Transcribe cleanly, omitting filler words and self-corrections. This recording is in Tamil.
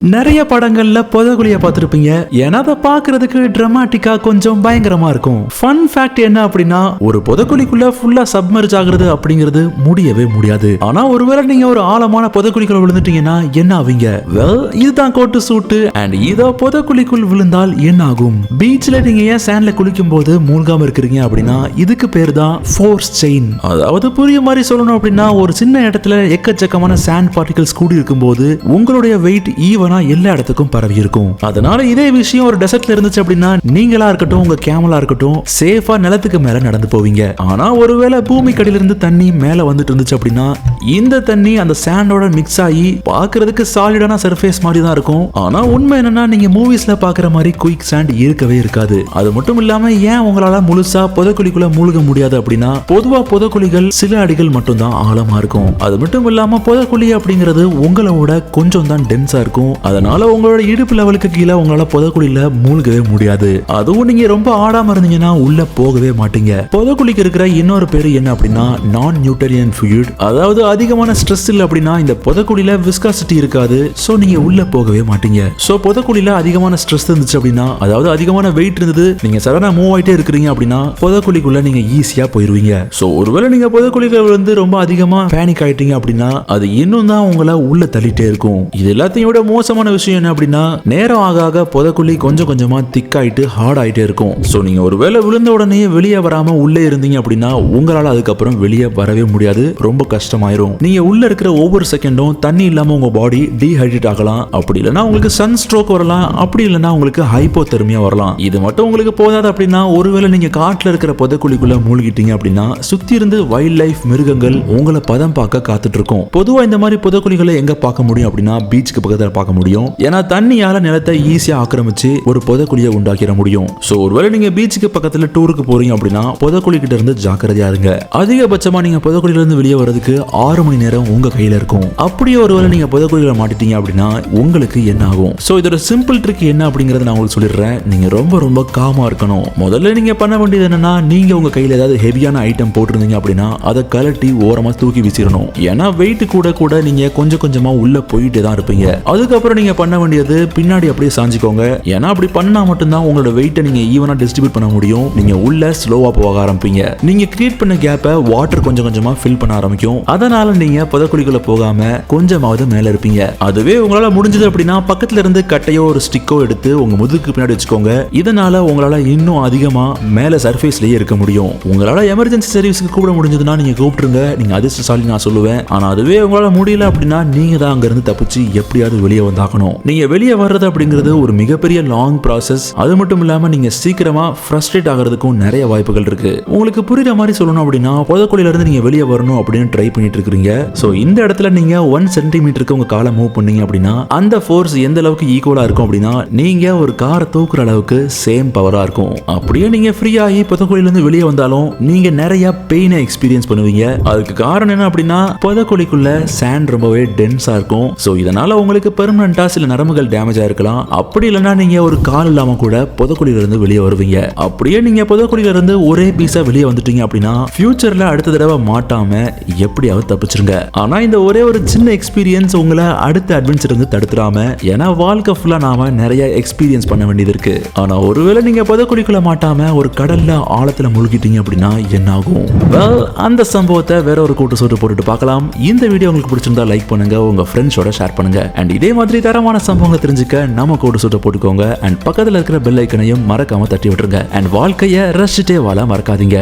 நிறைய படங்கள்ல புதைகுழிய பார்த்திருப்பீங்க. ஏன்னா அதை பார்க்கிறதுக்கு டிராமாட்டிக்கா கொஞ்சம் பயங்கரமா இருக்கும். ஃபன் ஃபேக்ட் என்ன அப்படின்னா, ஒரு புதைகுழிக்குள்ள ஃபுல்லா சப்மர்ஜ் ஆகுறது அப்படிங்கிறது முடியவே முடியாது. ஆனா ஒருவேளை நீங்க ஒரு ஆழமான புதைகுழிக்குள்ள விழுந்துட்டீங்கன்னா என்ன ஆவீங்க? வெல், இதுதான் கோட்டு சூட்டு. அண்ட் இதோ புதைகுழிக்குள் விழுந்தால் என்ன ஆகும்? பீச்ல நீங்க ஏன் சாண்ட்ல குளிக்கும் போது மூழ்காம இருக்கிறீங்க அப்படின்னா இதுக்கு பேர் தான் ஃபோர்ஸ் செயின். அதாவது புரிய மாதிரி சொல்லணும் அப்படின்னா, ஒரு சின்ன இடத்துல எக்கச்சக்கமான சாண்ட் பார்ட்டிகல்ஸ் கூடி இருக்கும் போது உங்களுடைய வெயிட் ஈவன் எல்லா இடத்துக்கும் பரவி இருக்கும். அதனால இதே விஷயம் ஒரு டெசர்ட்ல இருந்துச்சு அப்படின்னா நீங்களா இருக்கட்டும் உங்க கேமலா இருக்கட்டும் சேஃபா நிலத்துக்கு மேல நடந்து போவீங்க. ஆனா ஒருவேளை பூமி கடியில இருந்து தண்ணி மேல வந்துட்டு இருந்துச்சு அப்படின்னா இந்த தண்ணி அந்த சாண்டோட மிக்ஸ் ஆகி பாக்குறதுக்கு சாலிடான சர்ஃபேஸ் மாதிரி தான் இருக்கும். ஆனா உண்மை என்னன்னா, நீங்க மூவிஸ்ல பாக்குற மாதிரி குயிக் சாண்ட் இருக்கவே இருக்காது. அது மட்டும் இல்லாம ஏன் உங்களால முழுசா புதைக்குழிக்குள்ள மூழ்க முடியாது அப்படின்னா, பொதுவா புதைக்குழிகள் சில அடிகள் மட்டும் தான் ஆழமா இருக்கும். அது மட்டும் இல்லாம புதைக்குழி அப்படிங்கிறது உங்களோட கொஞ்சம் தான் டென்ஸா இருக்கும். அதனால உங்களோட இடுப்பு லெவலுக்கு கீழே உங்களால புதைக்குழியில மூழ்கவே முடியாது. அதுவும் நீங்க ரொம்ப ஆடாம இருந்தீங்கன்னா உள்ள போகவே மாட்டீங்க. புதைக்குழிக்கு இருக்கிற இன்னொரு பேரு என்ன அப்படின்னா நான் நியூட்டனியன் ஃப்ளூயிட். அதாவது அதிகமான ஸ்ட்ரெஸ் இல்ல அப்படின்னா இந்த புதைக்குழியில விஸ்காசிட்டி இருக்காது. சோ நீங்க உள்ள போகவே மாட்டீங்க. சோ புதைக்குழியில அதிகமான ஸ்ட்ரெஸ் இருந்துச்சு அப்படின்னா, அதாவது அதிகமான வெயிட் இருந்தது, நீங்க சடனா மூவ் ஆயிட்டே இருக்கிறீங்க அப்படின்னா புதைக்குழிக்குள்ள நீங்க ஈஸியா போயிருவீங்க. சோ ஒருவேளை நீங்க புதைக்குழியில வந்து ரொம்ப அதிகமா பேனிக் ஆயிட்டீங்க அப்படின்னா அது இன்னும் தான் உங்களை உள்ள தள்ளிட்டே இருக்கும். இது எல்லாத்தையும் விட மோசமான விஷயம் என்ன அப்படின்னா, நேரம் ஆக ஆக புதைக்குழி கொஞ்சம் கொஞ்சமா திக் ஆயிட்டு ஹார்ட் ஆயிட்டே இருக்கும். சோ நீங்க ஒருவேளை விழுந்த உடனே வெளியே வராம உள்ளே இருந்தீங்க அப்படின்னா உங்களால அதுக்கப்புறம் வெளியே வரவே முடியாது. ரொம்ப கஷ்டமாயிரும். நீங்க உள்ள இருக்கிற ஒவ்வொரு செகண்டும் தண்ணி இல்லாம உங்க பாடி டீஹைட்ரேட் ஆகலாம். அப்படி இல்லைன்னா உங்களுக்கு சன் ஸ்ட்ரோக் வரலாம். அப்படி இல்லைன்னா உங்களுக்கு ஹைப்போதெர்மியா வரலாம். இது மட்டும் உங்களுக்கு போதாது அப்படின்னா, ஒருவேளை நீங்க காட்டுல இருக்கிற புதைக்குழிக்குள்ள மூழ்கிட்டீங்க அப்படின்னா சுத்தி இருந்து வைல்ட் லைஃப் மிருகங்கள் உங்களை பதம் பார்க்க காத்துட்டு இருக்கும். பொதுவா இந்த மாதிரி புதைக்குழிகளை எங்க பார்க்க முடியும் அப்படின்னா பீச்சுக்கு பக்கத்துல பார்க்க முடியும். ஏன்னா தண்ணியால நிலத்தை ஈஸியா ஆக்கிரமிச்சு ஒரு புதைக்குழியை உண்டாக்கிட முடியும். சோ ஒருவேளை நீங்க பீச்சுக்கு பக்கத்துல டூருக்கு போறீங்க அப்படின்னா புதைக்குழி கிட்ட இருந்து ஜாக்கிரதையா இருங்க. அதிகபட்சமா நீங்க புதைக்குழியில இருந்து வெளியே வரதுக்கு 6 மணி நேரம் உங்க கையில இருக்கும். அப்படியே ஒருவேளை நீங்க புதைக்குழியில மாட்டிட்டீங்க அப்படின்னா உங்களுக்கு என்ன ஆகும்? சோ இதோட சிம்பிள் ட்ரிக் என்ன அப்படிங்கறத நான் உங்களுக்கு சொல்லிடுறேன். நீங்க ரொம்ப ரொம்ப காமா இருக்கணும். முதல்ல நீங்க பண்ண வேண்டியது என்னன்னா, நீங்க உங்க கையில ஏதாவது ஹெவியான ஐட்டம் போட்டிருந்தீங்க அப்படின்னா அதை கலட்டி ஓரமா தூக்கி வீசிடணும். ஏன்னா வெயிட் கூட கூட நீங்க கொஞ்சம் கொஞ்சமா உள்ள போயிட்டே தான் இருப்பீங்க. அதுக்கப்புறம் நீங்க பண்ண வேண்டியது பின்னாடி அப்படியே சாஞ்சிக்கோங்க. ஏன்னா அப்படி பண்ணா மட்டும்தான் உங்களோட வெயிட்டை நீங்க ஈவனா டிஸ்ட்ரிபியூட் பண்ண முடியும். நீங்க உள்ள ஸ்லோவா போக ஆரம்பிப்பீங்க. நீங்க கிரியேட் பண்ண கேப்பை வாட்டர் கொஞ்சம் கொஞ்சமா ஃபில் பண்ண ஆரம்பிக்கும். அதனால நீங்க புதைக்குழிக்குள்ள போகாம கொஞ்சமாவது மேல இருப்பீங்க. அதுவே உங்களால முடிஞ்சது அப்படின்னா பக்கத்துல இருந்து கட்டையோ ஒரு ஸ்டிக்கோ எடுத்து உங்க முதுகுக்கு பின்னாடி வச்சுக்கோங்க. இதனால உங்களால இன்னும் அதிகமா மேல சர்ஃபேஸ்லயே இருக்க முடியும். உங்களால எமர்ஜென்சி சர்வீஸ்க்கு கூப்பிட முடிஞ்சதுன்னா நீங்க கூப்பிட்டுருங்க. நீங்க அதிர்ஷ்டசாலி நான் சொல்லுவேன். ஆனா அதுவே உங்களால முடியல அப்படின்னா நீங்க தான் அங்க இருந்து தப்பிச்சு எப்படியாவது வெளியே வந்தாகணும். நீங்க வெளியே வர்றது அப்படிங்கிறது ஒரு மிகப்பெரிய லாங் ப்ராசஸ். அது மட்டும் இல்லாம நீங்க சீக்கிரமா ஃப்ரஸ்ட்ரேட் ஆகிறதுக்கும் நிறைய வாய்ப்புகள் இருக்கு. உங்களுக்கு புரியுற மாதிரி சொல்லணும் அப்படின்னா, புதைக்குழியில இருந்து நீங்க வெளியே வரணும் அப்படின்னு ட்ரை பண்ணிட்டு இருக்கீங்க. சோ இந்த இடத்துல நீங்க 1 சென்டிமீட்டருக்கு உங்க காலை மூவ் பண்ணீங்க அப்படின்னா அந்த ஃபோர்ஸ் எந்த அளவுக்கு ஈக்குவலா இருக்கும் அப்படின்னா நீங்க ஒரு காரை தூக்குற அளவுக்கு சேம் பவரா இருக்கும். அப்படியே நீங்க ஃப்ரீ ஆகி புதைக்குழியில இருந்து வெளியே வந்தாலும் நீங்க நிறைய பெயினை எக்ஸ்பீரியன்ஸ் பண்ணுவீங்க. அதுக்கு காரணம் என்ன அப்படின்னா புதைக்குழிக்குள்ள சாண்ட் ரொம்பவே டென்ஸா இருக்கும். சோ இதனால உங்களுக்கு பெர்மனண்டா சில நரம்புகள் டேமேஜ் ஆயிருக்கலாம். அப்படி இல்லைன்னா நீங்க ஒரு கால் இல்லாம கூட புதைக்குழியில இருந்து வெளியே வருவீங்க. அப்படியே நீங்க புதைக்குழியில இருந்து ஒரே பீஸா வெளியே வந்துட்டீங்க அப்படின்னா ஃபியூச்சர்ல அடுத்த தடவை மாட்டாம எப்படியாவது தப்பிச்சிருங்க. ஆனா இந்த ஒரே ஒரு சின்ன எக்ஸ்பீரியன்ஸ் உங்களை அடுத்த அட்வென்ச்சர் இருந்து தடுத்துறாம, ஏன்னா வாழ்க்கை ஃபுல்லா நாம நிறைய எக்ஸ்பீரியன்ஸ் பண்ண வேண்டியது இருக்கு. ஆனா ஒருவேளை நீங்க புதைக்குழிக்குள்ள மாட்டாம ஒரு கடல்ல ஆழத்துல மூழ்கிட்டீங்க அப்படின்னா என்ன ஆகும்? அந்த சம்பவத்தை வேற ஒரு கூட்டு சோட்டு போட்டுட்டு பார்க்கலாம். இந்த வீடியோ உங்களுக்கு பிடிச்சிருந்தா லைக் பண்ணுங்க, உங்க ஃப்ரெண்ட்ஸோட ஷேர் பண்ணுங்க. அண்ட் இதே மாதிரி தரமான சம்பவங்களை தெரிஞ்சுக்க நம்ம கோடு சுட்ட போட்டுக்கோங்க. அண்ட் பக்கத்துல இருக்கிற பெல் ஐக்கனையும் மறக்காம தட்டி விட்டுருங்க. அண்ட் வாழ்க்கைய ரசிச்சுட்டே வாழ மறக்காதீங்க.